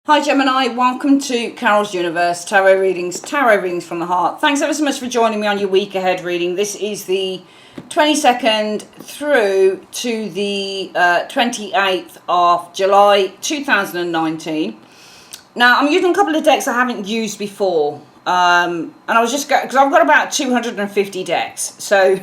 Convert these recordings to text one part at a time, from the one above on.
Hi Gemini, welcome to Carol's Universe, tarot readings from the heart. Thanks ever so much for joining me on your week ahead reading. This is the 22nd through to the 28th of July 2019. Now I'm using a couple of decks I haven't used before. And I was just because I've got about 250 decks, so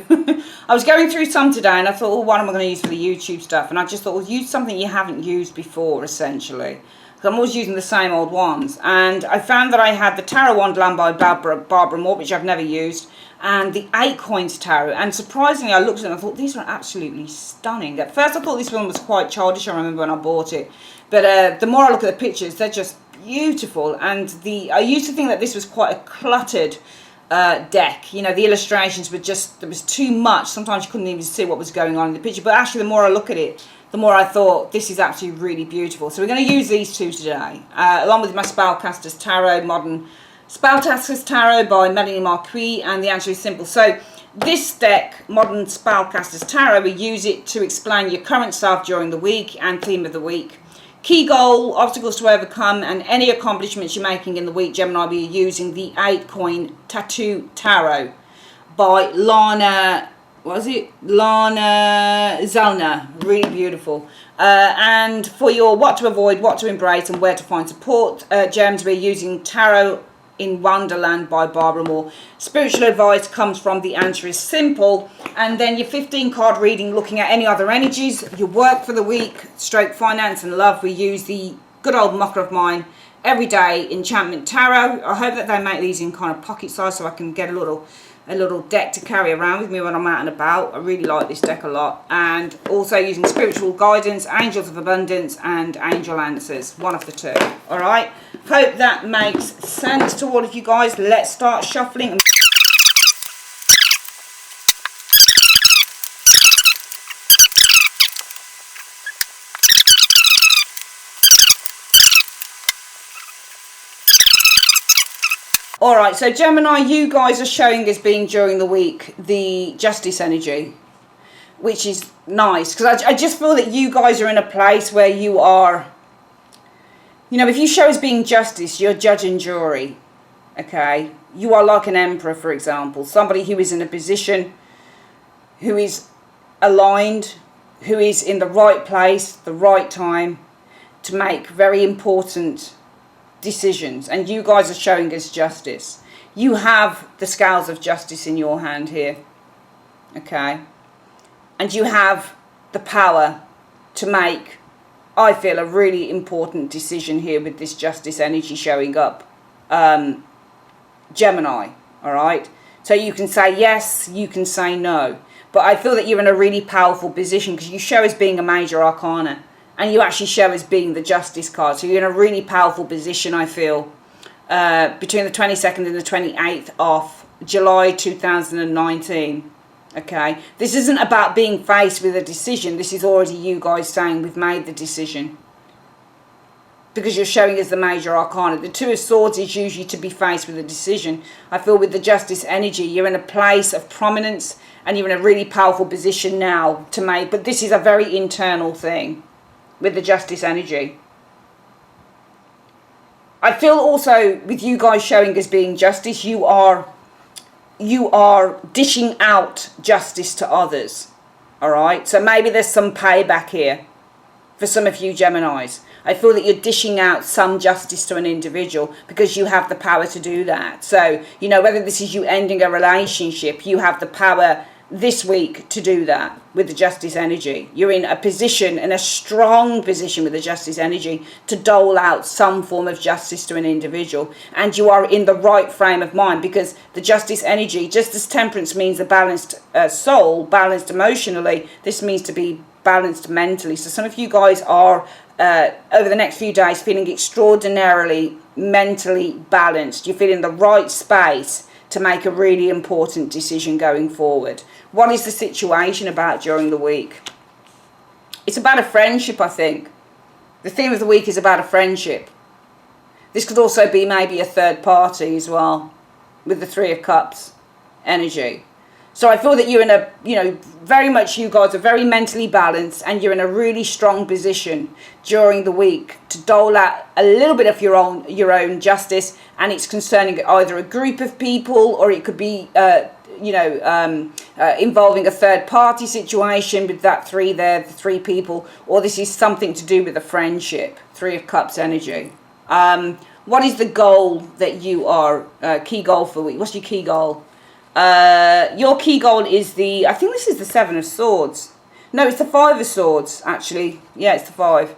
I was going through some today and I thought, well, what am I going to use for the YouTube stuff? And I just thought, well, use something you haven't used before, essentially. I'm always using the same old ones, and I found that I had the Tarot Wonderland by Barbara Moore, which I've never used, and the 8 Coins Tarot, and surprisingly I looked at them and I thought these were absolutely stunning. At first I thought this one was quite childish, I remember when I bought it, but the more I look at the pictures, they're just beautiful. And I used to think that this was quite a cluttered deck, you know, the illustrations were just, there was too much, sometimes you couldn't even see what was going on in the picture, but actually the more I look at it, the more I thought this is actually really beautiful. So we're going to use these two today, along with my Spellcasters Tarot, Modern Spellcasters Tarot by Melanie Marquis, and the answer is simple. So this deck, Modern Spellcasters Tarot, we use it to explain your current self during the week and theme of the week. Key goal, obstacles to overcome, and any accomplishments you're making in the week, Gemini, we're using the 8 Coin Tattoo Tarot by Lana Zellner, really beautiful. And for your what to avoid, what to embrace, and where to find support gems, we're using Tarot in Wonderland by Barbara Moore. Spiritual advice comes from The Answer is Simple. And then your 15 card reading, looking at any other energies, your work for the week, stroke finance and love, we use the good old Mocker of Mine Everyday Enchantment Tarot. I hope that they make these in kind of pocket size so I can get a little deck to carry around with me when I'm out and about. I really like this deck a lot. And also using Spiritual Guidance, Angels of Abundance, and Angel Answers, one of the two. Alright, hope that makes sense to all of you guys. Let's start shuffling. Alright, so Gemini, you guys are showing us being during the week the Justice energy, which is nice, because I just feel that you guys are in a place where you are, you know, if you show us being Justice, you're judge and jury, okay? You are like an emperor, for example, somebody who is in a position, who is aligned, who is in the right place, the right time, to make very important decisions. And you guys are showing us justice. You have the scales of justice in your hand here, okay? And you have the power to make, I feel, a really important decision here with this justice energy showing up, Gemini. All right, so you can say yes, you can say no, but I feel that you're in a really powerful position because you show as being a major arcana, and you actually show as being the Justice card. So you're in a really powerful position, I feel, between the 22nd and the 28th of July 2019. Okay? This isn't about being faced with a decision. This is already you guys saying we've made the decision. Because you're showing as the major arcana. The Two of Swords is usually to be faced with a decision. I feel with the Justice energy, you're in a place of prominence and you're in a really powerful position now to make. But this is a very internal thing with the Justice energy. I feel also with you guys showing as being Justice, you are dishing out justice to others. Alright, so maybe there's some payback here for some of you Geminis. I feel that you're dishing out some justice to an individual because you have the power to do that. So, you know, whether this is you ending a relationship, you have the power this week to do that with the Justice energy. You're in a position, in a strong position with the Justice energy to dole out some form of justice to an individual, and you are in the right frame of mind because the Justice energy, just as Temperance means a balanced soul, balanced emotionally, this means to be balanced mentally. So some of you guys are over the next few days feeling extraordinarily mentally balanced. You feel in the right space to make a really important decision going forward. What is the situation about during the week? It's about a friendship, I think. The theme of the week is about a friendship. This could also be maybe a third party as well, with the Three of Cups energy. So I feel that you're in a, very much you guys are very mentally balanced, and you're in a really strong position during the week to dole out a little bit of your own justice, and it's concerning either a group of people, or it could be involving a third party situation with that three there, the three people, or this is something to do with a friendship. Three of Cups energy. What is the goal that you are, key goal for the week? What's your key goal? Your key goal is I think this is the Seven of Swords. No, it's the Five of Swords, actually. Yeah, it's the Five.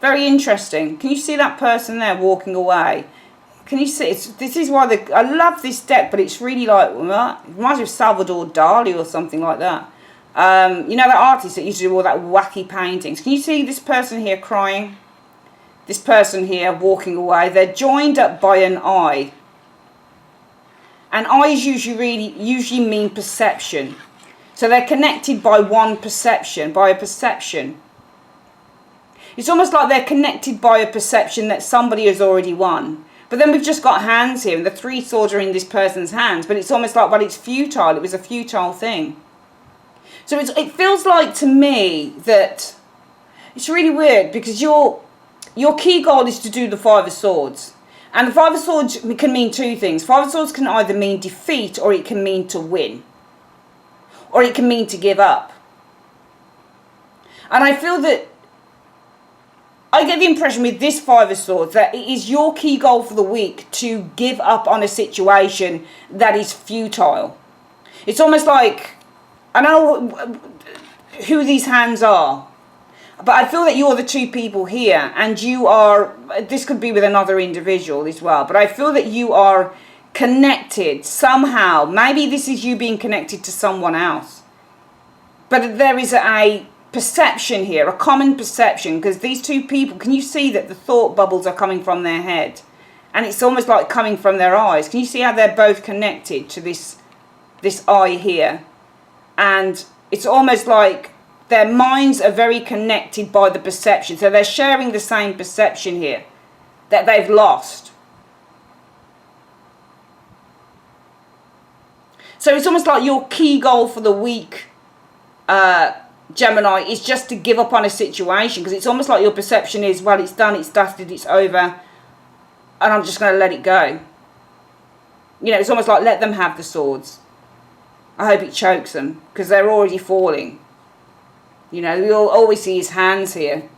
Very interesting. Can you see that person there walking away? Can you see? This is why I love this deck, but it's really like, what? It reminds me of Salvador Dali or something like that. That artist that used to do all that wacky paintings. Can you see this person here crying? This person here walking away. They're joined up by an eye. And eyes usually mean perception. So they're connected by one perception, by a perception. It's almost like they're connected by a perception that somebody has already won. But then we've just got hands here, and the three swords are in this person's hands. But it's almost like, well, it's futile. It was a futile thing. So it feels like to me that it's really weird, because your key goal is to do the Five of Swords. And the Five of Swords can mean two things. Five of Swords can either mean defeat, or it can mean to win. Or it can mean to give up. And I feel that I get the impression with this Five of Swords that it is your key goal for the week to give up on a situation that is futile. It's almost like, I don't know who these hands are, but I feel that you're the two people here, and you are, this could be with another individual as well, but I feel that you are connected somehow. Maybe this is you being connected to someone else. But there is a perception here, a common perception, because these two people, can you see that the thought bubbles are coming from their head? And it's almost like coming from their eyes. Can you see how they're both connected to this eye here? And it's almost like their minds are very connected by the perception. So they're sharing the same perception here that they've lost. So it's almost like your key goal for the week, Gemini, is just to give up on a situation, because it's almost like your perception is, well, it's done, it's dusted, it's over, and I'm just going to let it go. It's almost like, let them have the swords. I hope it chokes them, because they're already falling. You'll always see his hands here.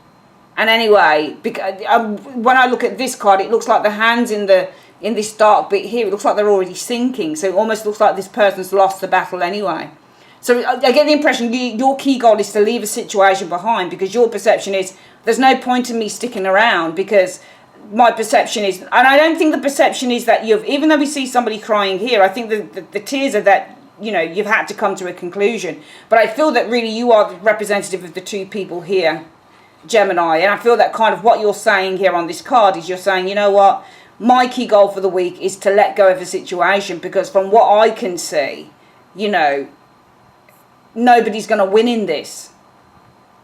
And anyway, when I look at this card, it looks like the hands in this dark bit here, it looks like they're already sinking. So it almost looks like this person's lost the battle anyway. So I get the impression your key goal is to leave a situation behind, because your perception is, there's no point in me sticking around, because my perception is, and I don't think the perception is that even though we see somebody crying here, I think the tears are that, you've had to come to a conclusion. But I feel that really you are the representative of the two people here, Gemini. And I feel that kind of what you're saying here on this card is, you're saying, you know what, my key goal for the week is to let go of a situation, because from what I can see, nobody's going to win in this.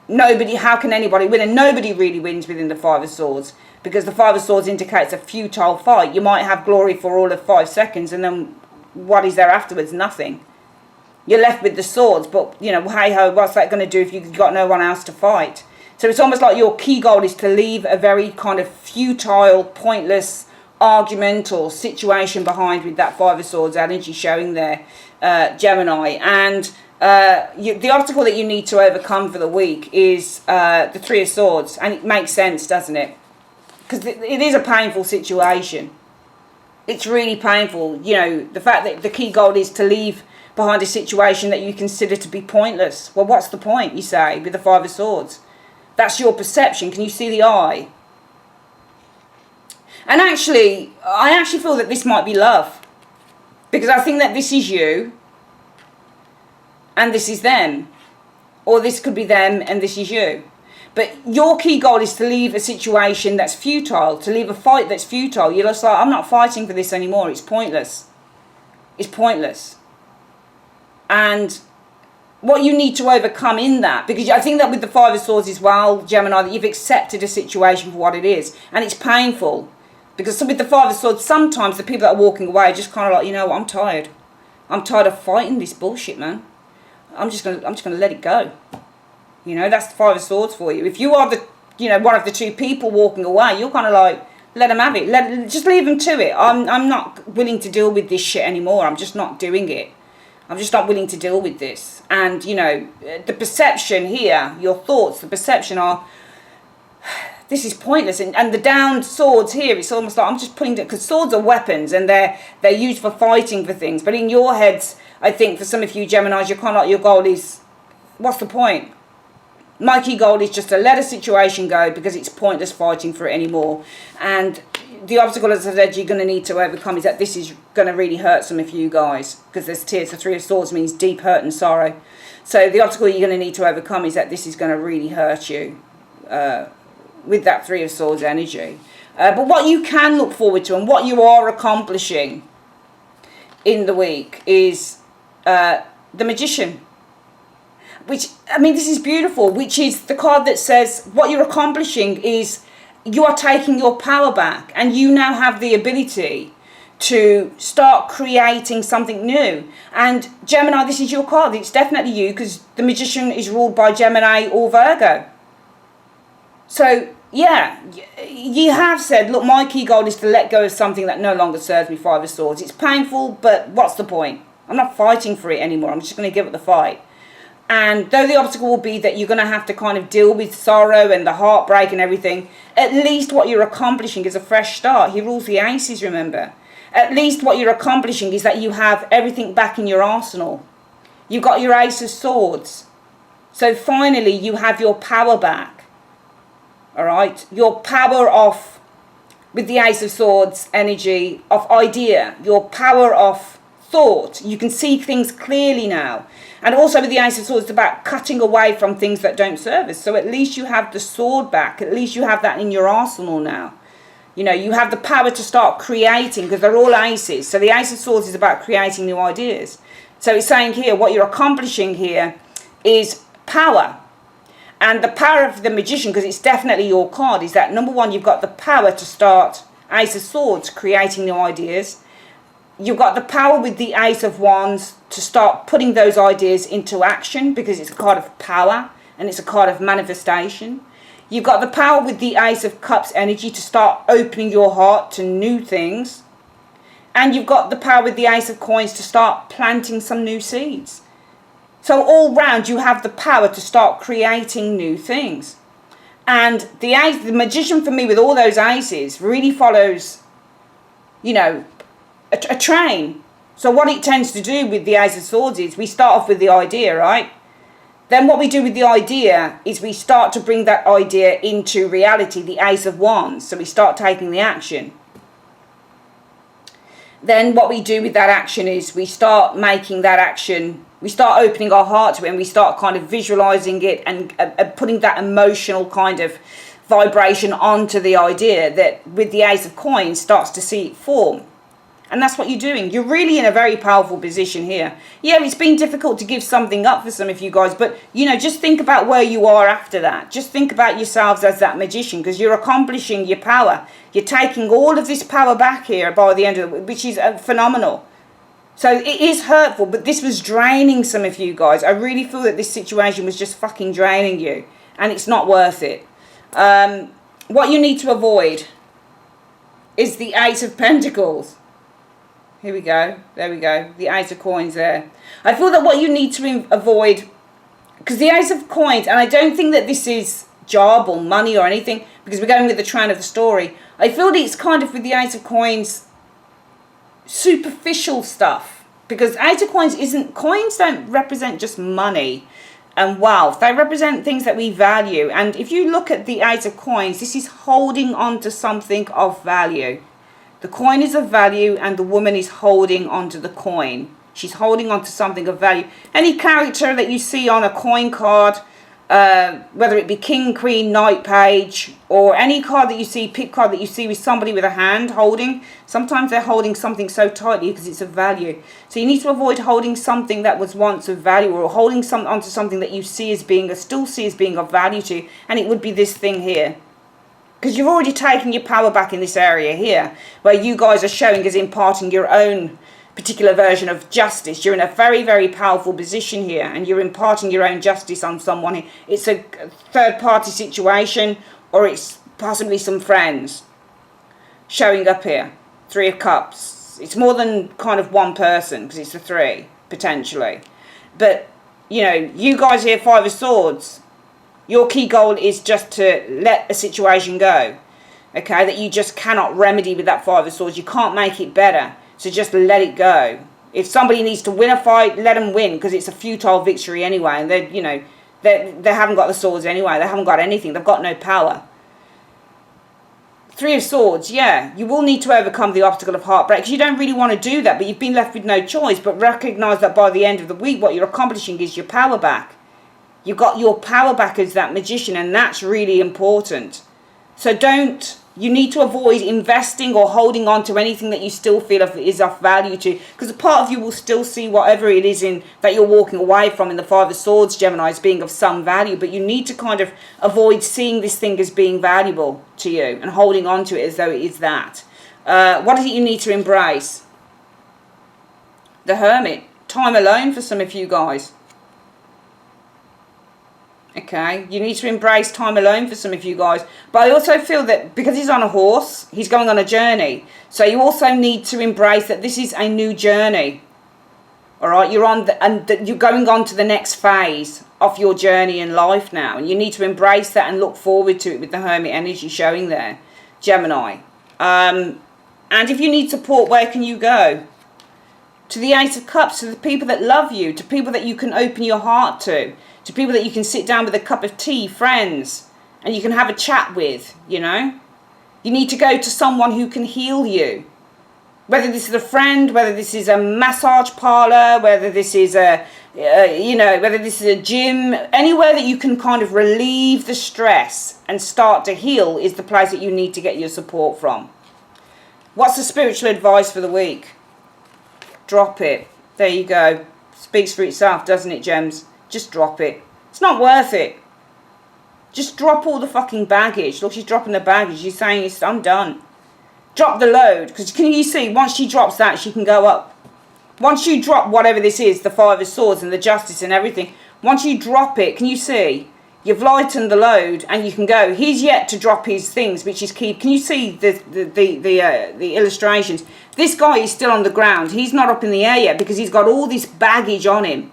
How can anybody win? And nobody really wins within the Five of Swords, because the Five of Swords indicates a futile fight. You might have glory for all of 5 seconds, and then what is there afterwards? Nothing. You're left with the swords, but, hey ho, what's that going to do if you've got no one else to fight? So it's almost like your key goal is to leave a very kind of futile, pointless argument or situation behind with that Five of Swords energy showing there, Gemini. And the obstacle that you need to overcome for the week is the Three of Swords. And it makes sense, doesn't it? Because it is a painful situation. It's really painful. The fact that the key goal is to leave behind a situation that you consider to be pointless. Well, what's the point, you say, with the Five of Swords? That's your perception. Can you see the eye? And I actually feel that this might be love. Because I think that this is you, and this is them. Or this could be them, and this is you. But your key goal is to leave a situation that's futile, to leave a fight that's futile. You're just like, I'm not fighting for this anymore. It's pointless. It's pointless. And what you need to overcome in that, because I think that with the Five of Swords as well, Gemini, that you've accepted a situation for what it is. And it's painful. Because with the Five of Swords, sometimes the people that are walking away are just kind of like, I'm tired. I'm tired of fighting this bullshit, man. I'm just gonna let it go. You know, that's the Five of Swords for you. If you are the, you know, one of the two people walking away, you're kind of like, let them have it. Just leave them to it. I'm not willing to deal with this shit anymore. I'm just not doing it. I'm just not willing to deal with this. And, you know, the perception here, your thoughts, the perception are, this is pointless. And the downed swords here, it's almost like I'm just putting it, because swords are weapons and they're used for fighting for things. But in your heads, I think for some of you Geminis, you're kind of like, your goal is, what's the point? My key goal is just to let a situation go because it's pointless fighting for it anymore. And the obstacle, as I said, you're going to need to overcome is that this is going to really hurt some of you guys, because there's tears. The Three of Swords means deep hurt and sorrow. So the obstacle you're going to need to overcome is that this is going to really hurt you with that Three of Swords energy. But what you can look forward to and what you are accomplishing in the week is the Magician. Which, I mean, this is beautiful, which is the card that says what you're accomplishing is you are taking your power back and you now have the ability to start creating something new. And Gemini, this is your card. It's definitely you, because the Magician is ruled by Gemini or Virgo. So, yeah, you have said, look, my key goal is to let go of something that no longer serves me, Five of Swords. It's painful, but what's the point? I'm not fighting for it anymore. I'm just going to give it the fight. And though the obstacle will be that you're going to have to kind of deal with sorrow and the heartbreak and everything, at least what you're accomplishing is a fresh start. He rules the aces, remember. At least what you're accomplishing is that you have everything back in your arsenal. You've got your Ace of Swords. So finally you have your power back. Alright? Your power off with the Ace of Swords energy of idea. Your power of thought. You can see things clearly now. And also with the Ace of Swords, it's about cutting away from things that don't serve us. So at least you have the sword back. At least you have that in your arsenal now. You know, you have the power to start creating, because they're all aces. So the Ace of Swords is about creating new ideas. So it's saying here, what you're accomplishing here is power. And the power of the Magician, because it's definitely your card, is that number one, you've got the power to start, Ace of Swords, creating new ideas. You've got the power with the Ace of Wands to start putting those ideas into action, because it's a card of power and it's a card of manifestation. You've got the power with the Ace of Cups energy to start opening your heart to new things. And you've got the power with the Ace of Coins to start planting some new seeds. So all round you have the power to start creating new things. And the Magician for me with all those aces really follows, you know, a train. So what it tends to do with the Ace of Swords is we start off with the idea, right? Then what we do with the idea is we start to bring that idea into reality, the Ace of Wands. So we start taking the action. Then what we do with that action is we start making that action, we start opening our heart to it, and we start kind of visualizing it and putting that emotional kind of vibration onto the idea that with the Ace of Coins starts to see it form. And that's what you're doing. You're really in a very powerful position here. Yeah, it's been difficult to give something up for some of you guys, but, you know, just think about where you are after that. Just think about yourselves as that Magician, because you're accomplishing your power. You're taking all of this power back here by the end of it, which is phenomenal. So it is hurtful, but this was draining some of you guys. I really feel that this situation was just fucking draining you, and it's not worth it. What you need to avoid is the Ace of Pentacles. Here we go. There we go. The Ace of Coins there. I feel that what you need to avoid, because the Ace of Coins, and I don't think that this is job or money or anything, because we're going with the train of the story. I feel that it's kind of with the Ace of Coins, superficial stuff. Because Ace of Coins coins don't represent just money and wealth. They represent things that we value. And if you look at the Ace of Coins, this is holding on to something of value. The coin is of value and the woman is holding onto the coin. She's holding onto something of value. Any character that you see on a coin card, whether it be king, queen, knight, page, or any card that you see, pick card that you see with somebody with a hand holding, sometimes they're holding something so tightly because it's of value. So you need to avoid holding something that was once of value, or holding onto something that you see as being, or still see as being of value to you, and it would be this thing here. Because you've already taken your power back in this area here, where you guys are showing as imparting your own particular version of justice. You're in a very, very powerful position here, and you're imparting your own justice on someone here. It's a third party situation, or it's possibly some friends showing up here. Three of Cups. It's more than kind of one person, because it's the three, potentially. But, you know, you guys here, Five of Swords, your key goal is just to let a situation go. Okay, that you just cannot remedy with that Five of Swords. You can't make it better. So just let it go. If somebody needs to win a fight, let them win, because it's a futile victory anyway. And they, you know, they haven't got the swords anyway. They haven't got anything. They've got no power. Three of Swords, yeah. You will need to overcome the obstacle of heartbreak, because you don't really want to do that, but you've been left with no choice. But recognise that by the end of the week, what you're accomplishing is your power back. You've got your power back as that magician, and that's really important. So you need to avoid investing or holding on to anything that you still feel is of value to, because a part of you will still see whatever it is that you're walking away from in the Five of Swords, Gemini, as being of some value, but you need to kind of avoid seeing this thing as being valuable to you and holding on to it as though it is that. What is it you need to embrace? The Hermit. Time alone for some of you guys. Okay, you need to embrace time alone for some of you guys. But I also feel that because he's on a horse, he's going on a journey. So you also need to embrace that this is a new journey. All right, you're going on to the next phase of your journey in life now. And you need to embrace that and look forward to it with the Hermit energy showing there, Gemini. And if you need support, where can you go? To the Ace of Cups, to the people that love you, to people that you can open your heart to people that you can sit down with a cup of tea, friends, and you can have a chat with, you know. You need to go to someone who can heal you. Whether this is a friend, whether this is a massage parlour, whether this is whether this is a gym, anywhere that you can kind of relieve the stress and start to heal is the place that you need to get your support from. What's the spiritual advice for the week? Drop it. There you go. Speaks for itself, doesn't it, Gems? Just drop it. It's not worth it. Just drop all the fucking baggage. Look, she's dropping the baggage. She's saying, I'm done. Drop the load. Because can you see, once she drops that, she can go up. Once you drop whatever this is, the Five of Swords and the Justice and everything, once you drop it, can you see? You've lightened the load and you can go. He's yet to drop his things, which is key. Can you see the illustrations? This guy is still on the ground. He's not up in the air yet because he's got all this baggage on him.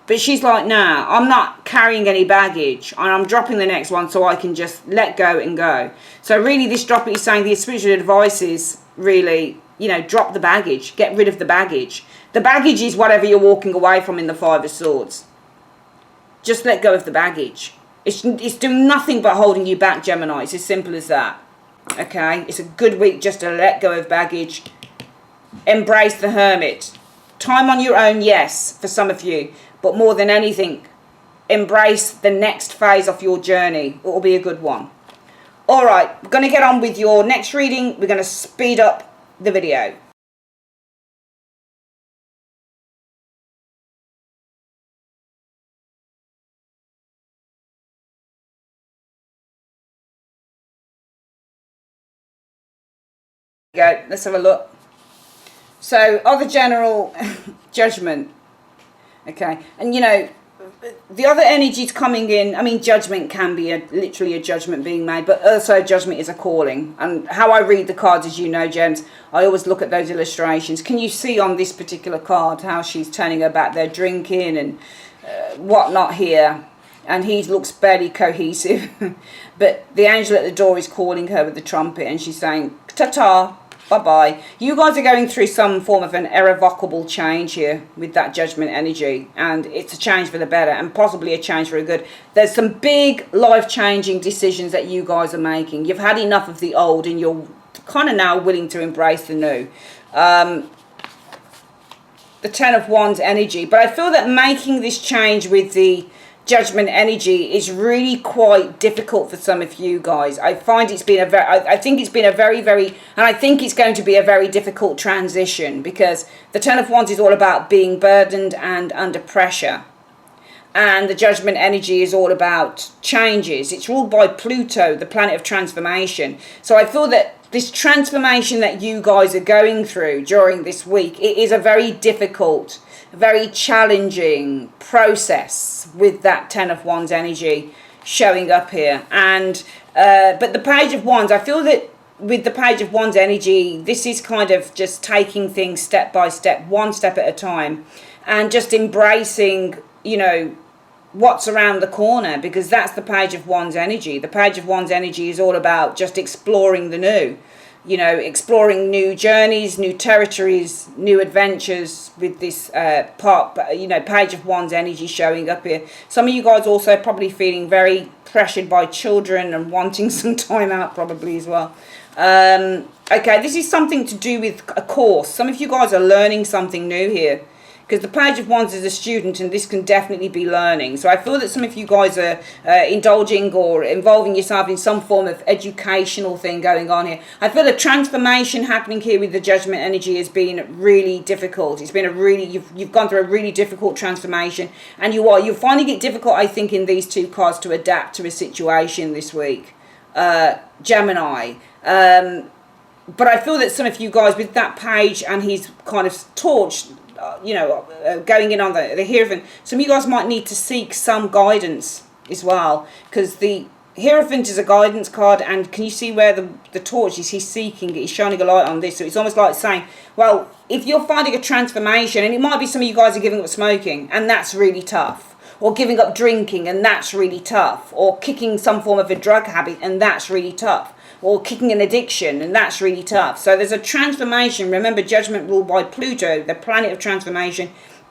But she's like, nah, I'm not carrying any baggage. And I'm dropping the next one so I can just let go and go. So really this drop is saying the spiritual advice is really, you know, drop the baggage. Get rid of the baggage. The baggage is whatever you're walking away from in the Five of Swords. Just let go of the baggage. It's doing nothing but holding you back, Gemini. It's as simple as that. Okay? It's a good week just to let go of baggage. Embrace the Hermit. Time on your own, yes, for some of you. But more than anything, embrace the next phase of your journey. It will be a good one. All right, we're going to get on with your next reading. We're going to speed up the video. Go. Let's have a look. So, other general judgment. Okay, and you know, the other energies coming in, I mean, judgment can be literally a judgment being made, but also judgment is a calling. And how I read the cards, as you know, Gems, I always look at those illustrations. Can you see on this particular card how she's turning her back there, drinking and whatnot here? And he looks barely cohesive. But the angel at the door is calling her with the trumpet, and she's saying, ta-ta. Bye-bye. You guys are going through some form of an irrevocable change here with that judgment energy. And it's a change for the better and possibly a change for the good. There's some big life-changing decisions that you guys are making. You've had enough of the old and you're kind of now willing to embrace the new. The Ten of Wands energy. But I feel that making this change with the judgment energy is really quite difficult for some of you guys. I find it's been I think it's been a very, and I think it's going to be a very difficult transition, because the Ten of Wands is all about being burdened and under pressure. And the Judgment energy is all about changes. It's ruled by Pluto, the planet of transformation. So I feel that this transformation that you guys are going through during this week, it is a very difficult, very challenging process with that Ten of Wands energy showing up here. And but the Page of Wands, I feel that with the Page of Wands energy, this is kind of just taking things step by step, one step at a time, and just embracing, you know, what's around the corner, because that's the Page of Wands energy. The Page of Wands energy is all about just exploring the new, you know, exploring new journeys, new territories, new adventures with this you know, Page of Wands energy showing up here. Some of you guys also probably feeling very pressured by children and wanting some time out probably as well. Okay, this is something to do with a course. Some of you guys are learning something new here, because the Page of Wands is a student, and this can definitely be learning. So I feel that some of you guys are indulging or involving yourself in some form of educational thing going on here. I feel the transformation happening here with the Judgment energy has been really difficult. It's been a really, you've gone through a really difficult transformation, and you're finding it difficult, I think, in these two cards to adapt to a situation this week, Gemini. But I feel that some of you guys with that page and his kind of torch, you know, going in on the Hierophant, some of you guys might need to seek some guidance as well, because the Hierophant is a guidance card, and can you see where the torch is? He's seeking it, he's shining a light on this. So it's almost like saying, well, if you're finding a transformation, and it might be some of you guys are giving up smoking, and that's really tough, or giving up drinking, and that's really tough, or kicking some form of a drug habit, and that's really tough, or kicking an addiction, and that's really tough. So there's a transformation. Remember, Judgment ruled by Pluto, the planet of transformation.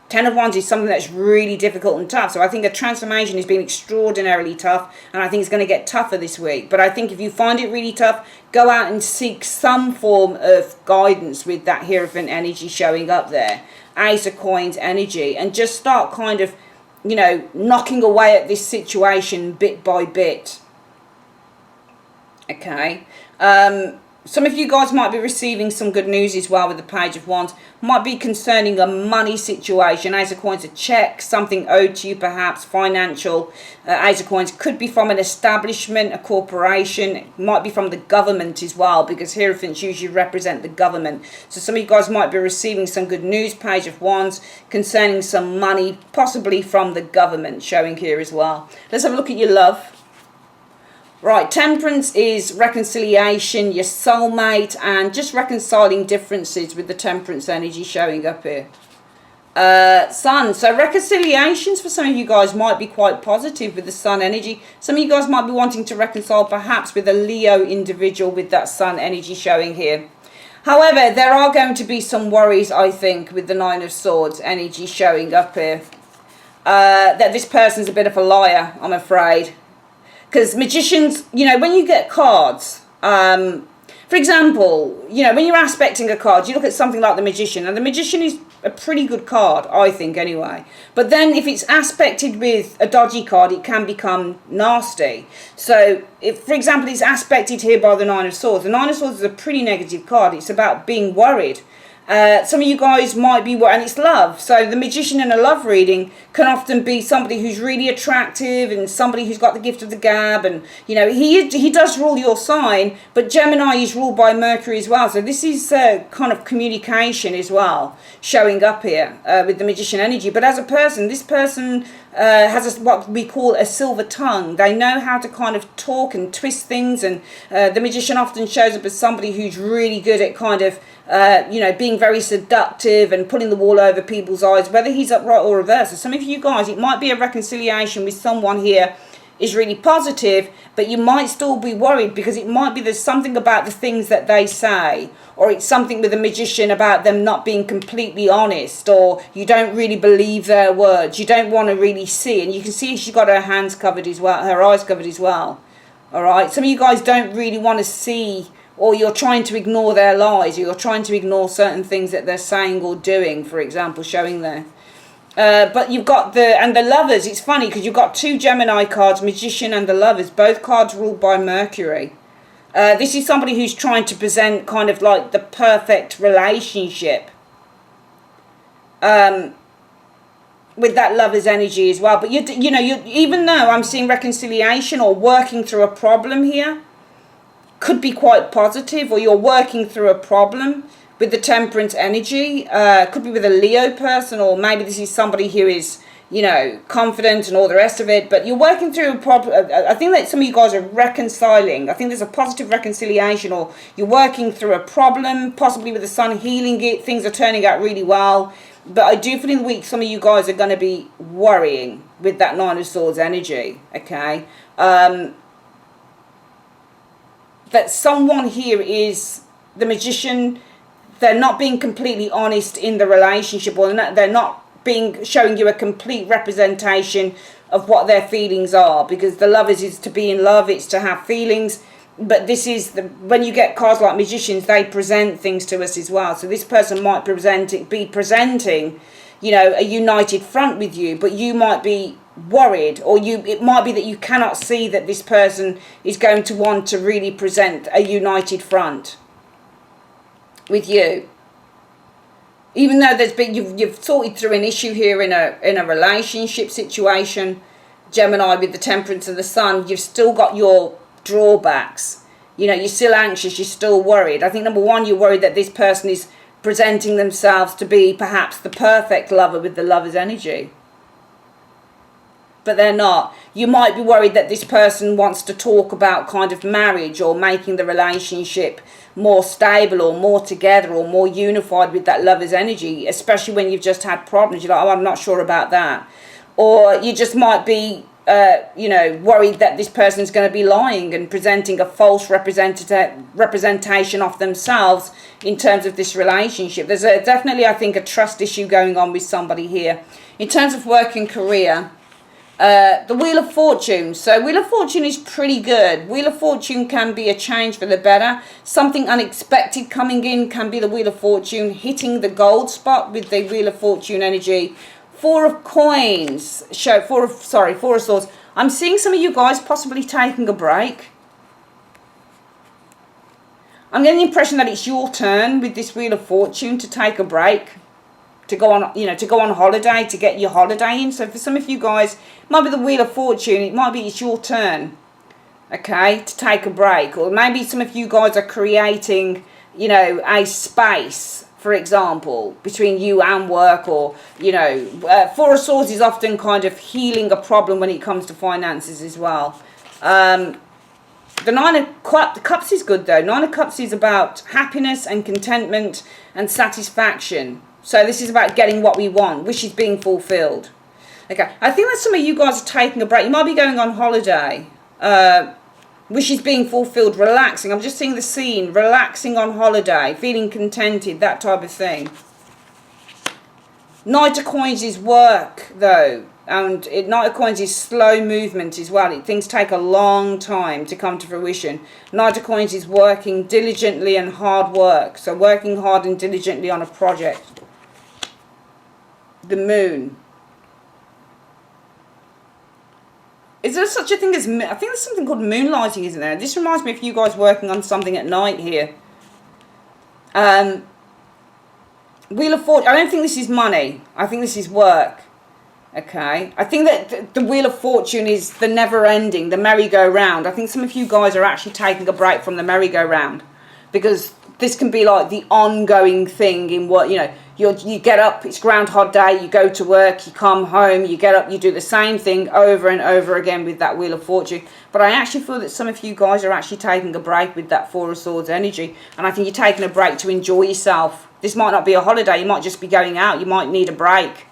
Ten of Wands is something that's really difficult and tough. So I think a transformation has been extraordinarily tough, and I think it's going to get tougher this week. But I think if you find it really tough, go out and seek some form of guidance with that Hierophant energy showing up there, Ace of Coins energy, and just start kind of, you know, knocking away at this situation bit by bit. Okay, some of you guys might be receiving some good news as well with the Page of Wands. Might be concerning a money situation. Ace of Coins, a check, something owed to you perhaps, financial. Ace of Coins could be from an establishment, a corporation. It might be from the government as well, because Hierophants usually represent the government. So some of you guys might be receiving some good news, Page of Wands, concerning some money, possibly from the government, showing here as well. Let's have a look at your love. Right, Temperance is reconciliation, your soulmate, and just reconciling differences with the Temperance energy showing up here. Sun, so reconciliations for some of you guys might be quite positive with the Sun energy. Some of you guys might be wanting to reconcile perhaps with a Leo individual with that Sun energy showing here. However, there are going to be some worries, I think, with the Nine of Swords energy showing up here. That this person's a bit of a liar, I'm afraid. Because magicians, you know, when you get cards, for example, you know, when you're aspecting a card, you look at something like the Magician, and the Magician is a pretty good card, I think, anyway. But then if it's aspected with a dodgy card, it can become nasty. So, if, for example, it's aspected here by the Nine of Swords. The Nine of Swords is a pretty negative card. It's about being worried. Some of you guys might be, and it's love. So the Magician in a love reading can often be somebody who's really attractive and somebody who's got the gift of the gab, and you know he does rule your sign, but Gemini is ruled by Mercury as well. So this is kind of communication as well showing up here with the Magician energy. But as a person, this person has what we call a silver tongue. They know how to kind of talk and twist things, and the Magician often shows up as somebody who's really good at kind of you know, being very seductive and pulling the wool over people's eyes, whether he's upright or reverse. So some of you guys, it might be a reconciliation with someone here is really positive, but you might still be worried because it might be there's something about the things that they say, or it's something with a Magician about them not being completely honest, or you don't really believe their words, you don't want to really see. And you can see she's got her hands covered as well, her eyes covered as well. All right, some of you guys don't really want to see, or you're trying to ignore their lies, or you're trying to ignore certain things that they're saying or doing, for example, showing there. But you've got the Lovers. It's funny because you've got two Gemini cards, Magician and the Lovers, both cards ruled by Mercury. This is somebody who's trying to present kind of like the perfect relationship. with that lover's energy as well. But you know, even though I'm seeing reconciliation or working through a problem here, could be quite positive, or you're working through a problem with the temperance energy. Could be with a Leo person, or maybe this is somebody who is, you know, confident and all the rest of it, but you're working through a problem. I think that some of you guys are reconciling. I think there's a positive reconciliation, or you're working through a problem, possibly with the sun healing it. Things are turning out really well. But I do feel in the week some of you guys are going to be worrying with that Nine of Swords energy, okay? That someone here is the Magician. They're not being completely honest in the relationship, or they're not showing you a complete representation of what their feelings are, because the Lovers is to be in love, it's to have feelings. But this is when you get cards like Magicians, they present things to us as well. So this person might be presenting, you know, a united front with you, but you might be worried, or it might be that you cannot see that this person is going to want to really present a united front with you. Even though there's been, you've sorted through an issue here in a relationship situation, Gemini, with the Temperance and the Sun, you've still got your drawbacks. You know, you're still anxious, you're still worried. I think number one, you're worried that this person is presenting themselves to be perhaps the perfect lover with the Lover's energy, but they're not. You might be worried that this person wants to talk about kind of marriage, or making the relationship more stable, or more together, or more unified with that Lover's energy, especially when you've just had problems. You're like, oh, I'm not sure about that. Or you just might be you know, worried that this person's going to be lying and presenting a false representation of themselves in terms of this relationship. There's definitely, I think, a trust issue going on with somebody here. In terms of work and career, the Wheel of Fortune. So Wheel of Fortune is pretty good. Wheel of Fortune can be a change for the better. Something unexpected coming in can be the Wheel of Fortune hitting the gold spot with the Wheel of Fortune energy. Four of Coins, Four of Swords. I'm seeing some of you guys possibly taking a break. I'm getting the impression that it's your turn with this Wheel of Fortune to take a break, to go on, you know, to go on holiday, to get your holiday in. So for some of you guys, it might be the Wheel of Fortune. It might be it's your turn, okay, to take a break. Or maybe some of you guys are creating, you know, a space, for example, between you and work. Or, you know, Four of Swords is often kind of healing a problem when it comes to finances as well. The Nine of Cups is good though. Nine of Cups is about happiness and contentment and satisfaction. So this is about getting what we want, wishes being fulfilled. Okay, I think that some of you guys are taking a break. You might be going on holiday. Wishes being fulfilled, relaxing. I'm just seeing the scene, relaxing on holiday, feeling contented, that type of thing. Knight of Coins is work, though. And Knight of Coins is slow movement as well. Things take a long time to come to fruition. Knight of Coins is working diligently and hard work. So working hard and diligently on a project. The Moon. Is there such a thing as... I think there's something called moonlighting, isn't there? This reminds me of you guys working on something at night here. Wheel of Fortune. I don't think this is money. I think this is work. Okay. I think that the Wheel of Fortune is the never-ending, the merry-go-round. I think some of you guys are actually taking a break from the merry-go-round, because this can be like the ongoing thing in what, you know, you get up, it's Groundhog Day, you go to work, you come home, you get up, you do the same thing over and over again with that Wheel of Fortune. But I actually feel that some of you guys are actually taking a break with that Four of Swords energy. And I think you're taking a break to enjoy yourself. This might not be a holiday, you might just be going out, you might need a break.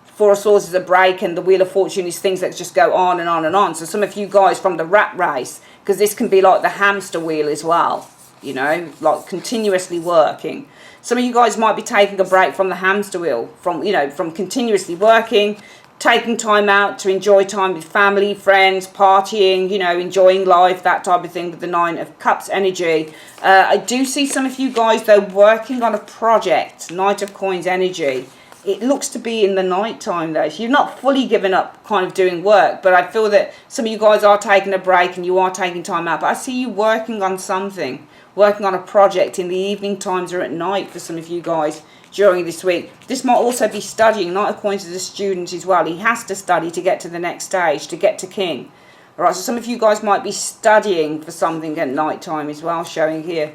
Four of Swords is a break, and the Wheel of Fortune is things that just go on and on and on. So some of you guys from the rat race, because this can be like the hamster wheel as well, you know, like continuously working. Some of you guys might be taking a break from the hamster wheel, from, you know, from continuously working, taking time out to enjoy time with family, friends, partying, you know, enjoying life, that type of thing with the Nine of Cups energy. I do see some of you guys, though, working on a project, Knight of Coins energy. it looks to be in the night time though. So you've not fully given up kind of doing work, but I feel that some of you guys are taking a break and you are taking time out. But I see you working on something, working on a project in the evening times or at night for some of you guys during this week. This might also be studying, not according to the student as well. He has to study to get to the next stage, to get to King. All right, so some of you guys might be studying for something at night time as well, showing here.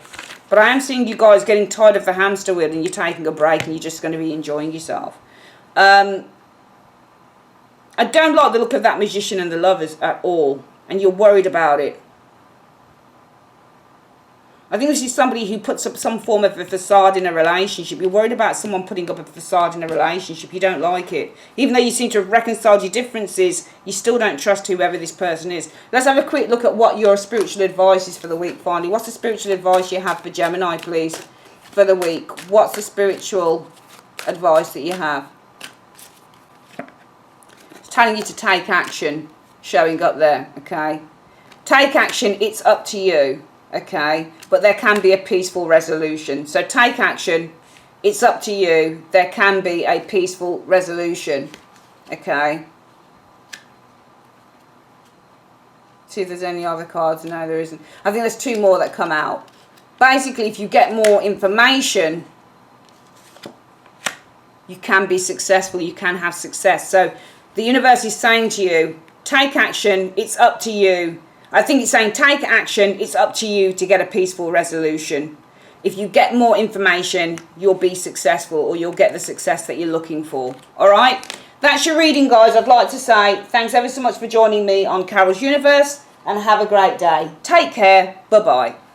But I am seeing you guys getting tired of the hamster wheel and you're taking a break and you're just going to be enjoying yourself. I don't like the look of that Magician and the Lovers at all. And you're worried about it. I think this is somebody who puts up some form of a facade in a relationship. You're worried about someone putting up a facade in a relationship. You don't like it. Even though you seem to have reconciled your differences, you still don't trust whoever this person is. Let's have a quick look at what your spiritual advice is for the week, finally. What's the spiritual advice you have for Gemini, please, for the week? What's the spiritual advice that you have? It's telling you to take action, showing up there, okay? Take action, it's up to you. Okay, but there can be a peaceful resolution. So take action, it's up to you. There can be a peaceful resolution. Okay. See if there's any other cards. No, there isn't. I think there's two more that come out. Basically, if you get more information, you can be successful, you can have success. So the universe is saying to you, take action, it's up to you. I think it's saying take action, it's up to you to get a peaceful resolution. If you get more information, you'll be successful, or you'll get the success that you're looking for. All right? That's your reading, guys. I'd like to say thanks ever so much for joining me on Carol's Universe, and have a great day. Take care. Bye-bye.